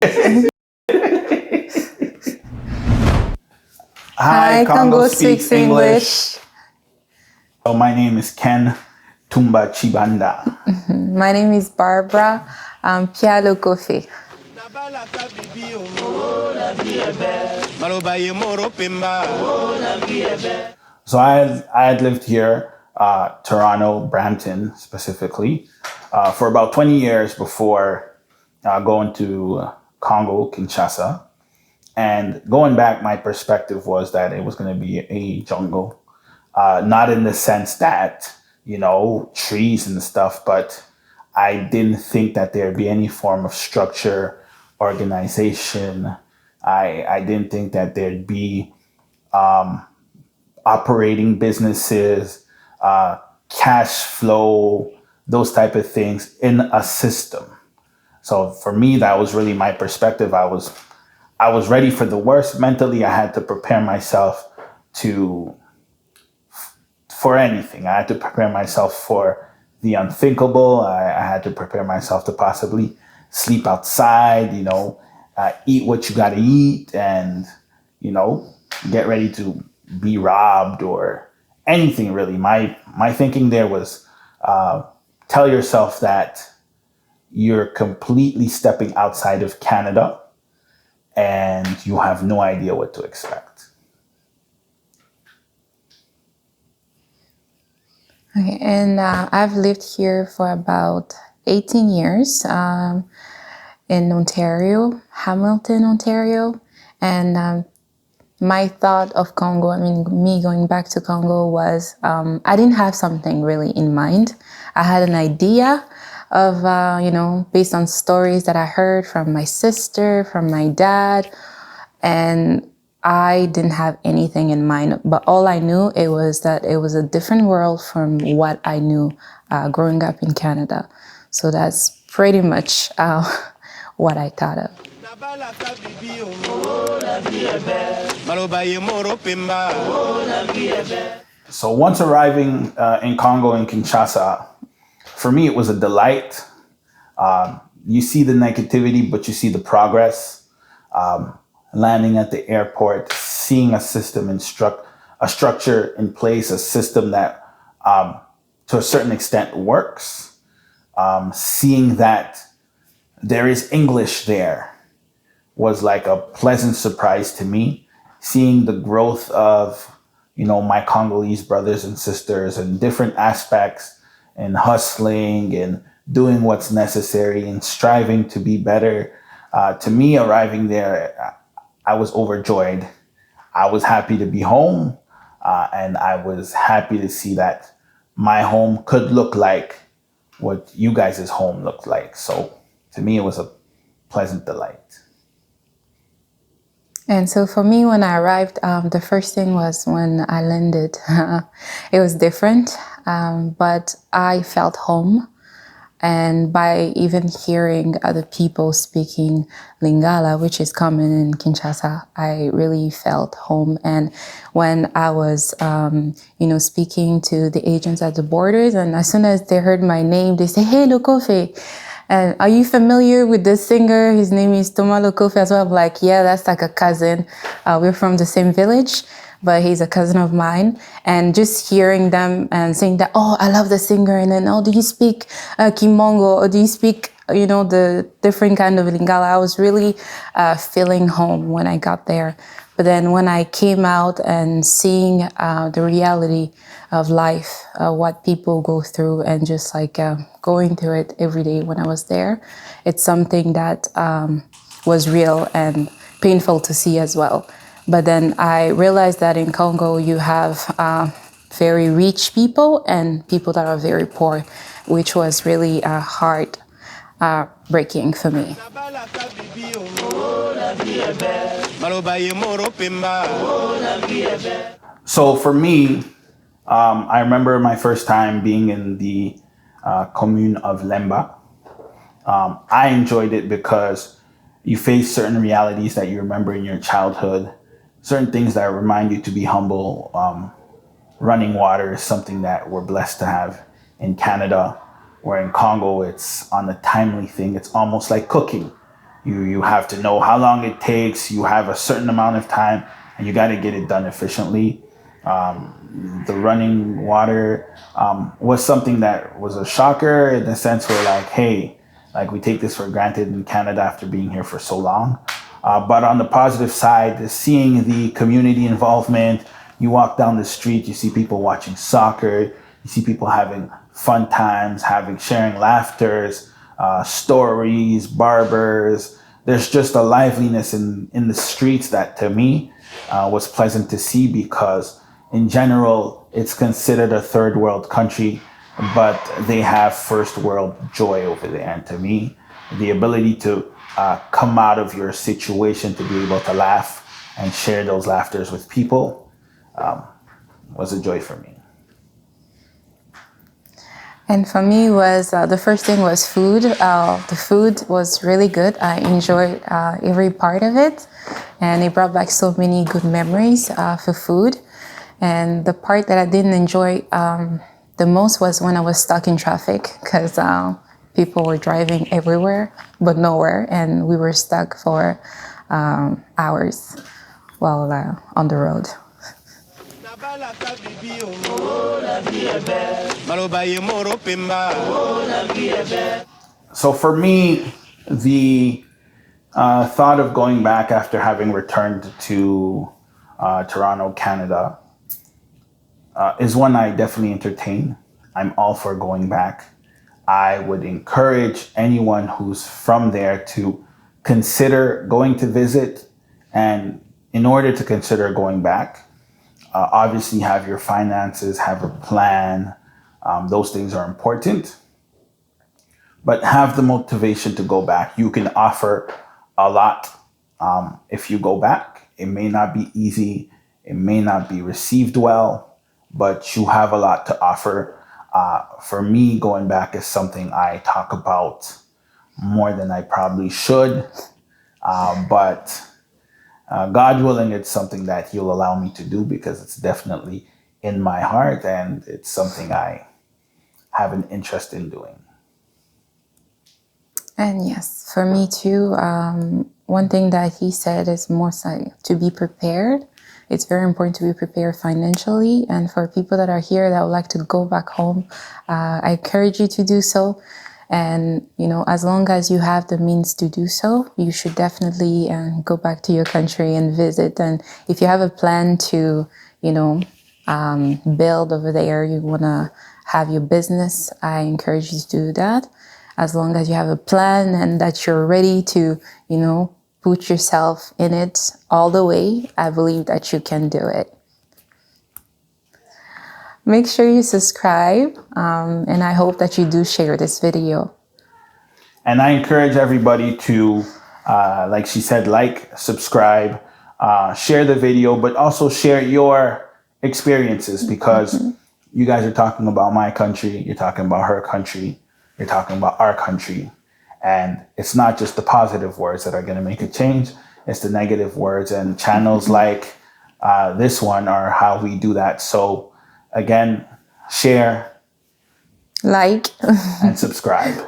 Hi, Congo speaks English. So my name is Ken Tumba Chibanda. My name is Barbara Pialo Kofi. So I had lived here, Toronto, Brampton specifically, for about 20 years before going to Congo, Kinshasa. And going back, my perspective was that it was going to be a jungle. Not in the sense that, trees and stuff, but I didn't think that there'd be any form of structure, organization. I didn't think that there'd be operating businesses, cash flow, those type of things in a system. So for me, that was really my perspective. I was ready for the worst. Mentally, I had to prepare myself to for anything. I had to prepare myself for the unthinkable. I had to prepare myself to possibly sleep outside, eat what you got to eat, and, get ready to be robbed or anything really. My thinking there was tell yourself that you're completely stepping outside of Canada and you have no idea what to expect. Okay, and I've lived here for about 18 years in Ontario, Hamilton, Ontario. And my thought of Congo, me going back to Congo was I didn't have something really in mind. I had an idea of, based on stories that I heard from my sister, from my dad, and I didn't have anything in mind, but all I knew it was that it was a different world from what I knew growing up in Canada. So that's pretty much what I thought of. So once arriving in Congo in Kinshasa, for me it was a delight. You see the negativity, but you see the progress. Landing at the airport, seeing a system a structure in place, a system that to a certain extent works. Seeing that there is English there was like a pleasant surprise to me. Seeing the growth of, my Congolese brothers and sisters and different aspects and hustling and doing what's necessary and striving to be better. To me, arriving there, I was overjoyed. I was happy to be home, and I was happy to see that my home could look like what you guys' home looked like. So to me, it was a pleasant delight. And so for me, when I arrived, the first thing was when I landed. It was different, but I felt home. And by even hearing other people speaking Lingala, which is common in Kinshasa, I really felt home. And when I was, speaking to the agents at the borders, and as soon as they heard my name, they say, "Hey, Lokofe, and are you familiar with this singer? His name is Thomas Lokofe as well." I'm like, "Yeah, that's like a cousin. We're from the same village, but he's a cousin of mine." And just hearing them and saying that, "Oh, I love the singer," and then, "Oh, do you speak Kimongo, or do you speak, the different kind of Lingala?" I was really feeling home when I got there. But then when I came out and seeing the reality of life, what people go through, and just like going through it every day when I was there, it's something that was real and painful to see as well. But then I realized that in Congo, you have very rich people and people that are very poor, which was really hard breaking for me. So for me, I remember my first time being in the commune of Lemba. I enjoyed it because you face certain realities that you remember in your childhood, certain things that remind you to be humble. Running water is something that we're blessed to have in Canada, where in Congo it's on a timely thing. It's almost like cooking. You have to know how long it takes. You have a certain amount of time, and you got to get it done efficiently. The running water was something that was a shocker in the sense where, like, hey, like we take this for granted in Canada after being here for so long. But on the positive side, seeing the community involvement, you walk down the street, you see people watching soccer, you see people having fun times, sharing laughters, stories, barbers. There's just a liveliness in the streets that to me was pleasant to see, because in general, it's considered a third world country, but they have first world joy over there. And to me, the ability to come out of your situation to be able to laugh and share those laughters with people was a joy for me. And for me, was the first thing was food. The food was really good. I enjoyed every part of it, and it brought back so many good memories for food. And the part that I didn't enjoy the most was when I was stuck in traffic, because people were driving everywhere but nowhere, and we were stuck for hours while on the road. So for me, the thought of going back after having returned to Toronto, Canada, is one I definitely entertain. I'm all for going back. I would encourage anyone who's from there to consider going to visit. And in order to consider going back, obviously have your finances, have a plan. Those things are important. But have the motivation to go back. You can offer a lot if you go back. It may not be easy. It may not be received well, but you have a lot to offer. For me, going back is something I talk about more than I probably should. But God willing, it's something that He'll allow me to do, because it's definitely in my heart and it's something I have an interest in doing. And yes, for me too, one thing that he said is more like to be prepared. It's very important to be prepared financially. And for people that are here that would like to go back home, I encourage you to do so. And, you know, as long as you have the means to do so, you should definitely go back to your country and visit. And if you have a plan to, you know, build over there, you want to have your business, I encourage you to do that. As long as you have a plan and that you're ready to, you know, put yourself in it all the way, I believe that you can do it. Make sure you subscribe, and I hope that you do share this video. And I encourage everybody to, like she said, like, subscribe, share the video, but also share your experiences, because you guys are talking about my country, you're talking about her country, you're talking about our country. And it's not just the positive words that are going to make a change, it's the negative words. And channels like this one are how we do that. So again, share, like, and subscribe.